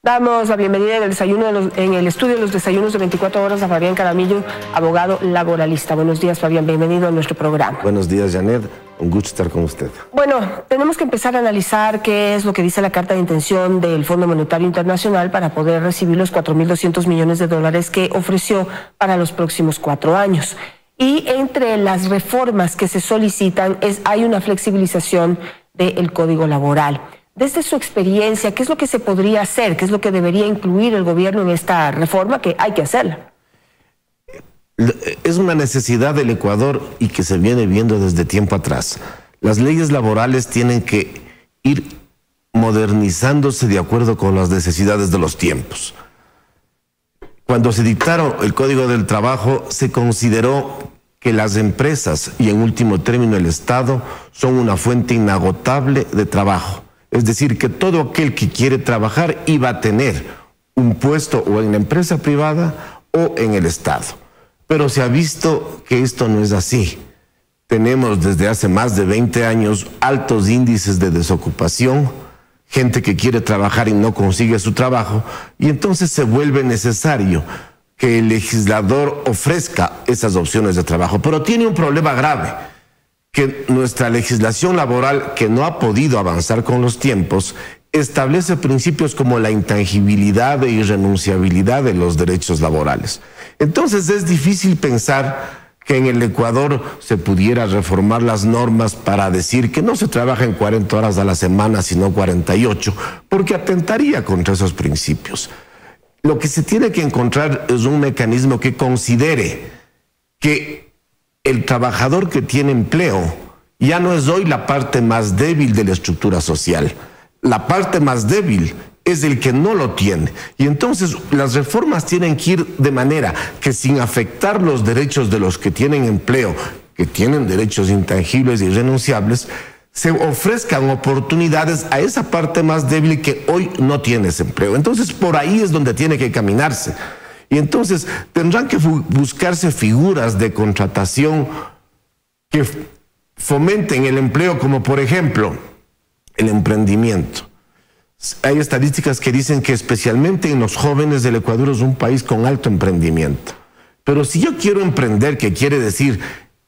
Damos la bienvenida en el estudio de los desayunos de 24 horas a Fabián Caramillo, abogado laboralista. Buenos días, Fabián, bienvenido a nuestro programa. Buenos días, Janet, un gusto estar con usted. Bueno, tenemos que empezar a analizar qué es lo que dice la carta de intención del Fondo Monetario Internacional para poder recibir los 4.200 millones de dólares que ofreció para los próximos 4 años. Y entre las reformas que se solicitan hay una flexibilización del Código Laboral. Desde su experiencia, ¿qué es lo que se podría hacer? ¿Qué es lo que debería incluir el gobierno en esta reforma? Que hay que hacerla. Es una necesidad del Ecuador y que se viene viendo desde tiempo atrás. Las leyes laborales tienen que ir modernizándose de acuerdo con las necesidades de los tiempos. Cuando se dictaron el Código del Trabajo, se consideró que las empresas y en último término el Estado son una fuente inagotable de trabajo. Es decir, que todo aquel que quiere trabajar iba a tener un puesto o en la empresa privada o en el Estado. Pero se ha visto que esto no es así. Tenemos desde hace más de 20 años altos índices de desocupación, gente que quiere trabajar y no consigue su trabajo, y entonces se vuelve necesario que el legislador ofrezca esas opciones de trabajo. Pero tiene un problema grave, que nuestra legislación laboral, que no ha podido avanzar con los tiempos, establece principios como la intangibilidad e irrenunciabilidad de los derechos laborales. Entonces es difícil pensar que en el Ecuador se pudiera reformar las normas para decir que no se trabaja en 40 horas a la semana, sino 48, porque atentaría contra esos principios. Lo que se tiene que encontrar es un mecanismo que considere que el trabajador que tiene empleo ya no es hoy la parte más débil de la estructura social. La parte más débil es el que no lo tiene. Y entonces las reformas tienen que ir de manera que, sin afectar los derechos de los que tienen empleo, que tienen derechos intangibles e irrenunciables, se ofrezcan oportunidades a esa parte más débil que hoy no tiene ese empleo. Entonces por ahí es donde tiene que caminarse. Y entonces tendrán que buscarse figuras de contratación que fomenten el empleo, como por ejemplo el emprendimiento. Hay estadísticas que dicen que especialmente en los jóvenes del Ecuador es un país con alto emprendimiento. Pero si yo quiero emprender, que quiere decir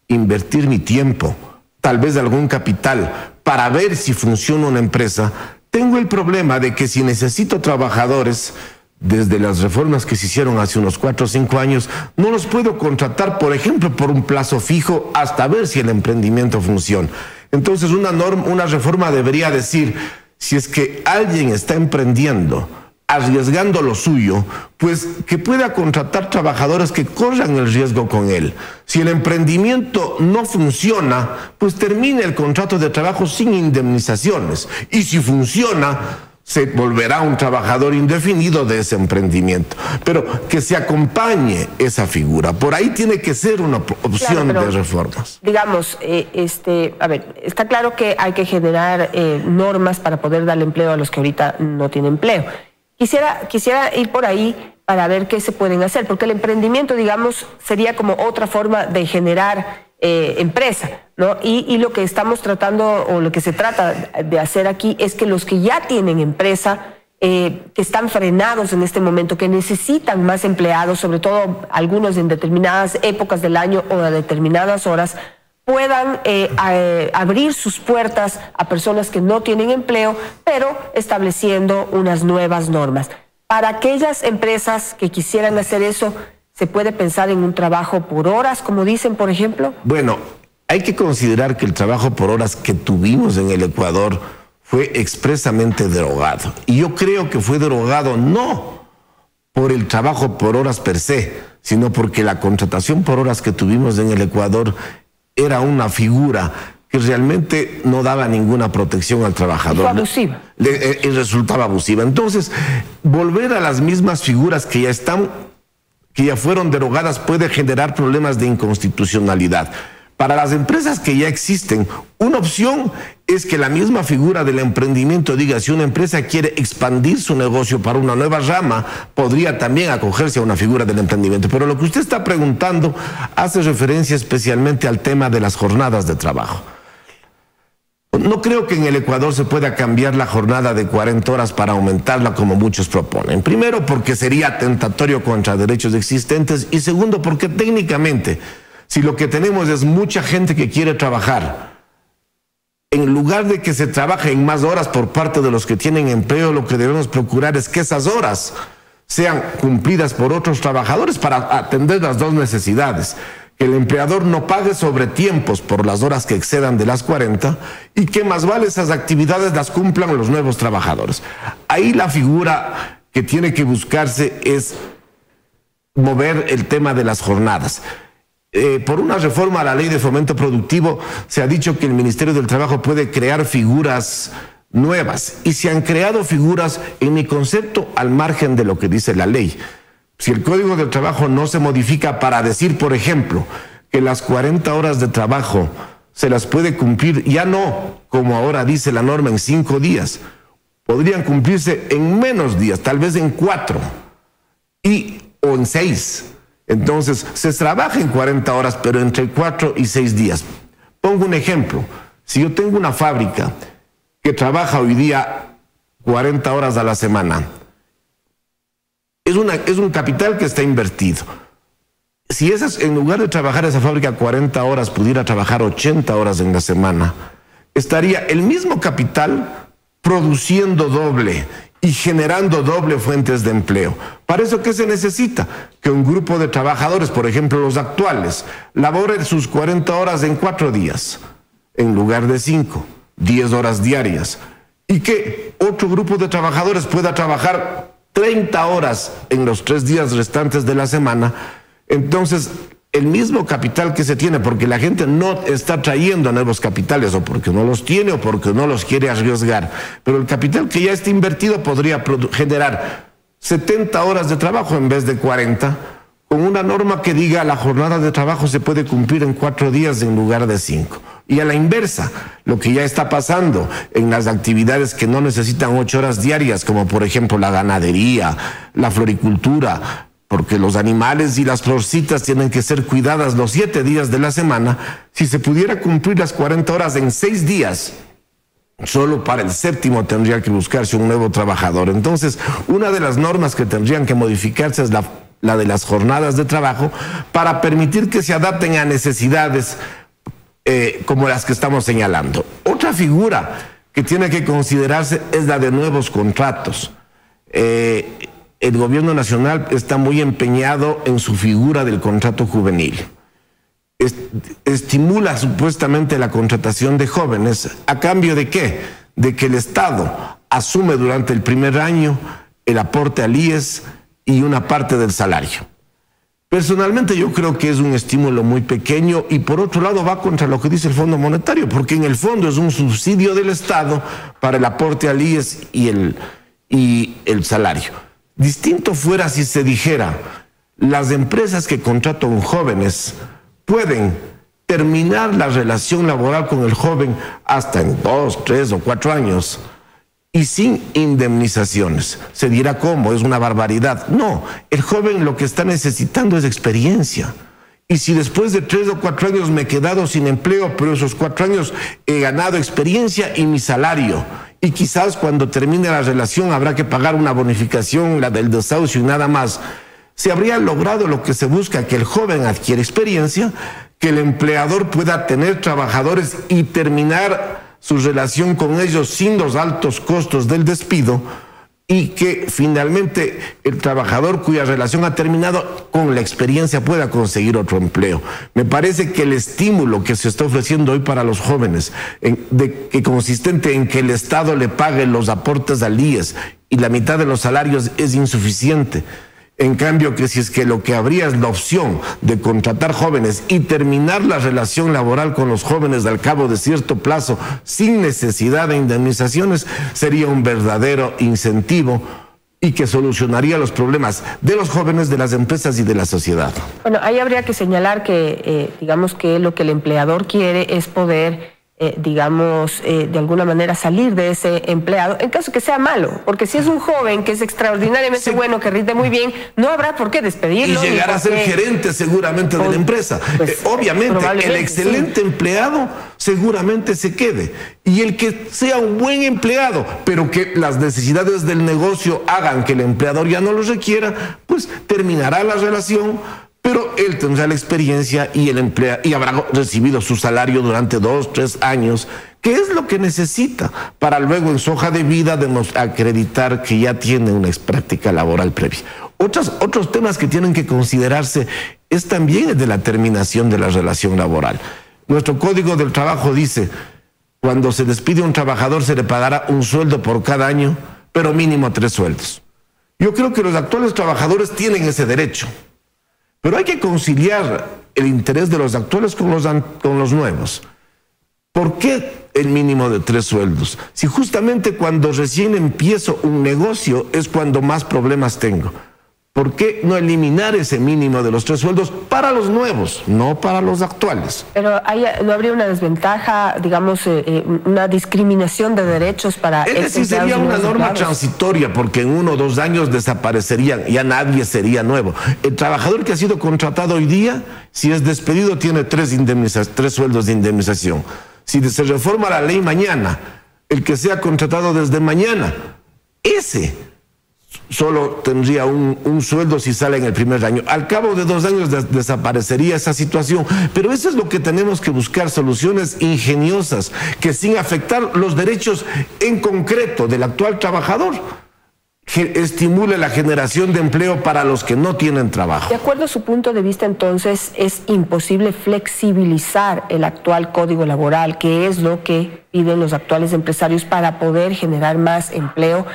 invertir mi tiempo, tal vez algún capital, para ver si funciona una empresa, tengo el problema de que si necesito trabajadores, desde las reformas que se hicieron hace unos 4 o 5 años, no los puedo contratar, por ejemplo, por un plazo fijo hasta ver si el emprendimiento funciona. Entonces una reforma debería decir, si es que alguien está emprendiendo, arriesgando lo suyo, pues que pueda contratar trabajadores que corran el riesgo con él. Si el emprendimiento no funciona, pues termine el contrato de trabajo sin indemnizaciones. Y si funciona, se volverá un trabajador indefinido de ese emprendimiento. Pero que se acompañe esa figura. Por ahí tiene que ser una opción de reformas. Digamos, a ver, está claro que hay que generar normas para poder darle empleo a los que ahorita no tienen empleo. Quisiera ir por ahí para ver qué se pueden hacer, porque el emprendimiento, digamos, sería como otra forma de generar empresa, ¿no? Y lo que estamos tratando, o lo que se trata de hacer aquí, es que los que ya tienen empresa, que están frenados en este momento, que necesitan más empleados, sobre todo algunos en determinadas épocas del año o a determinadas horas, puedan abrir sus puertas a personas que no tienen empleo, pero estableciendo unas nuevas normas. Para aquellas empresas que quisieran hacer eso, ¿se puede pensar en un trabajo por horas, como dicen, por ejemplo? Bueno, hay que considerar que el trabajo por horas que tuvimos en el Ecuador fue expresamente derogado. Y yo creo que fue derogado no por el trabajo por horas per se, sino porque la contratación por horas que tuvimos en el Ecuador era una figura que realmente no daba ninguna protección al trabajador. Fue abusiva. Y resultaba abusiva. Entonces, volver a las mismas figuras que ya fueron derogadas puede generar problemas de inconstitucionalidad. Para las empresas que ya existen, una opción es que la misma figura del emprendimiento diga, si una empresa quiere expandir su negocio para una nueva rama, podría también acogerse a una figura del emprendimiento. Pero lo que usted está preguntando hace referencia especialmente al tema de las jornadas de trabajo. No creo que en el Ecuador se pueda cambiar la jornada de 40 horas para aumentarla como muchos proponen. Primero, porque sería atentatorio contra derechos existentes, y segundo, porque técnicamente, si lo que tenemos es mucha gente que quiere trabajar, en lugar de que se trabaje en más horas por parte de los que tienen empleo, lo que debemos procurar es que esas horas sean cumplidas por otros trabajadores para atender las dos necesidades. Que el empleador no pague sobretiempos por las horas que excedan de las 40 y que más vale esas actividades las cumplan los nuevos trabajadores. Ahí la figura que tiene que buscarse es mover el tema de las jornadas. Por una reforma a la ley de fomento productivo se ha dicho que el Ministerio del Trabajo puede crear figuras nuevas, y se han creado figuras, en mi concepto, al margen de lo que dice la ley. Si el Código del Trabajo no se modifica para decir, por ejemplo, que las 40 horas de trabajo se las puede cumplir, ya no como ahora dice la norma en 5 días, podrían cumplirse en menos días, tal vez en 4 o en 6. Entonces, se trabaja en 40 horas, pero entre 4 y 6 días. Pongo un ejemplo. Si yo tengo una fábrica que trabaja hoy día 40 horas a la semana, es un capital que está invertido. Si en lugar de trabajar esa fábrica 40 horas, pudiera trabajar 80 horas en la semana, estaría el mismo capital produciendo doble y generando doble fuentes de empleo. ¿Para eso qué se necesita? Que un grupo de trabajadores, por ejemplo los actuales, laboren sus 40 horas en 4 días, en lugar de 5, 10 horas diarias, y que otro grupo de trabajadores pueda trabajar 30 horas en los 3 días restantes de la semana. Entonces, el mismo capital que se tiene, porque la gente no está trayendo nuevos capitales, o porque no los tiene o porque no los quiere arriesgar, pero el capital que ya está invertido podría generar 70 horas de trabajo en vez de 40, con una norma que diga la jornada de trabajo se puede cumplir en 4 días en lugar de 5. Y a la inversa, lo que ya está pasando en las actividades que no necesitan 8 horas diarias, como por ejemplo la ganadería, la floricultura, porque los animales y las florcitas tienen que ser cuidadas los 7 días de la semana. Si se pudiera cumplir las 40 horas en 6 días, solo para el 7º tendría que buscarse un nuevo trabajador. Entonces, una de las normas que tendrían que modificarse es la de las jornadas de trabajo, para permitir que se adapten a necesidades como las que estamos señalando. Otra figura que tiene que considerarse es la de nuevos contratos. El gobierno nacional está muy empeñado en su figura del contrato juvenil. Estimula supuestamente la contratación de jóvenes. ¿A cambio de qué? De que el Estado asume durante el primer año el aporte al IES y una parte del salario. Personalmente yo creo que es un estímulo muy pequeño, y por otro lado va contra lo que dice el Fondo Monetario, porque en el fondo es un subsidio del Estado para el aporte al IES y el salario. Distinto fuera si se dijera, las empresas que contratan jóvenes pueden terminar la relación laboral con el joven hasta en 2, 3 o 4 años y sin indemnizaciones. Se dirá, ¿cómo? Es una barbaridad. No, el joven lo que está necesitando es experiencia. Y si después de 3 o 4 años me he quedado sin empleo, pero esos 4 años he ganado experiencia y mi salario, y quizás cuando termine la relación habrá que pagar una bonificación, la del desahucio y nada más, se habría logrado lo que se busca, que el joven adquiere experiencia, que el empleador pueda tener trabajadores y terminar su relación con ellos sin los altos costos del despido, y que finalmente el trabajador cuya relación ha terminado con la experiencia pueda conseguir otro empleo. Me parece que el estímulo que se está ofreciendo hoy para los jóvenes, que consistente en que el Estado le pague los aportes al IES y la mitad de los salarios, es insuficiente. En cambio, que si es que lo que habría es la opción de contratar jóvenes y terminar la relación laboral con los jóvenes al cabo de cierto plazo sin necesidad de indemnizaciones, sería un verdadero incentivo y que solucionaría los problemas de los jóvenes, de las empresas y de la sociedad. Bueno, ahí habría que señalar que, digamos que lo que el empleador quiere es poder digamos, de alguna manera salir de ese empleado, en caso que sea malo, porque si es un joven que es extraordinariamente bueno, que rinde muy bien, no habrá por qué despedirlo. Y llegar a ser gerente seguramente de la empresa. Pues, obviamente, el excelente empleado seguramente se quede. Y el que sea un buen empleado, pero que las necesidades del negocio hagan que el empleador ya no lo requiera, pues terminará la relación, pero él tendrá la experiencia y y habrá recibido su salario durante 2, 3 años, que es lo que necesita para luego en su hoja de vida acreditar que ya tiene una práctica laboral previa. Otros temas que tienen que considerarse es también el de la terminación de la relación laboral. Nuestro Código del Trabajo dice, cuando se despide a un trabajador se le pagará un sueldo por cada año, pero mínimo 3 sueldos. Yo creo que los actuales trabajadores tienen ese derecho. Pero hay que conciliar el interés de los actuales con los nuevos. ¿Por qué el mínimo de 3 sueldos? Si justamente cuando recién empiezo un negocio es cuando más problemas tengo. ¿Por qué no eliminar ese mínimo de los 3 sueldos para los nuevos, no para los actuales? Pero ¿no habría una desventaja, digamos, una discriminación de derechos para... Es decir, sería una norma transitoria, porque en 1 o 2 años desaparecerían, ya nadie sería nuevo. El trabajador que ha sido contratado hoy día, si es despedido, tiene 3 sueldos de indemnización. Si se reforma la ley mañana, el que sea contratado desde mañana, ese solo tendría un sueldo si sale en el primer año. Al cabo de 2 años desaparecería esa situación. Pero eso es lo que tenemos que buscar, soluciones ingeniosas que sin afectar los derechos en concreto del actual trabajador, que estimule la generación de empleo para los que no tienen trabajo. De acuerdo a su punto de vista, entonces, es imposible flexibilizar el actual código laboral, que es lo que piden los actuales empresarios para poder generar más empleo.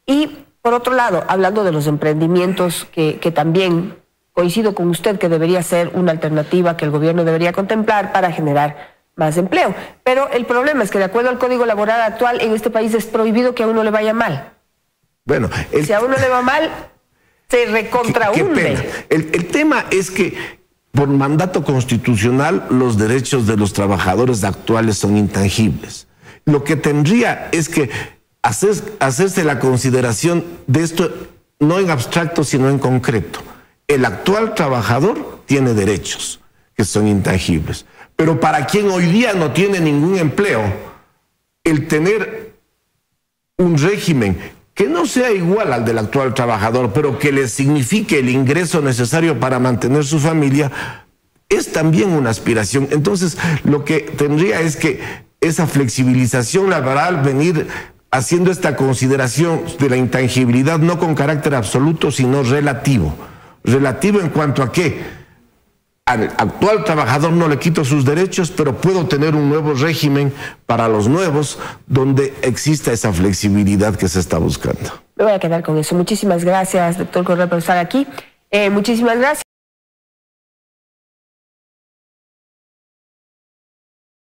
Y por otro lado, hablando de los emprendimientos, que también coincido con usted que debería ser una alternativa que el gobierno debería contemplar para generar más empleo. Pero el problema es que de acuerdo al código laboral actual en este país es prohibido que a uno le vaya mal. Bueno, si a uno le va mal, se recontrahunde. Qué pena. El tema es que por mandato constitucional los derechos de los trabajadores actuales son intangibles. Lo que tendría es que hacerse la consideración de esto no en abstracto sino en concreto. El actual trabajador tiene derechos que son intangibles, pero para quien hoy día no tiene ningún empleo, el tener un régimen que no sea igual al del actual trabajador, pero que le signifique el ingreso necesario para mantener su familia, es también una aspiración. Entonces, lo que tendría es que esa flexibilización laboral venir haciendo esta consideración de la intangibilidad no con carácter absoluto, sino relativo. Relativo en cuanto a que al actual trabajador no le quito sus derechos, pero puedo tener un nuevo régimen para los nuevos donde exista esa flexibilidad que se está buscando. Me voy a quedar con eso. Muchísimas gracias, doctor Correa, por estar aquí. Muchísimas gracias.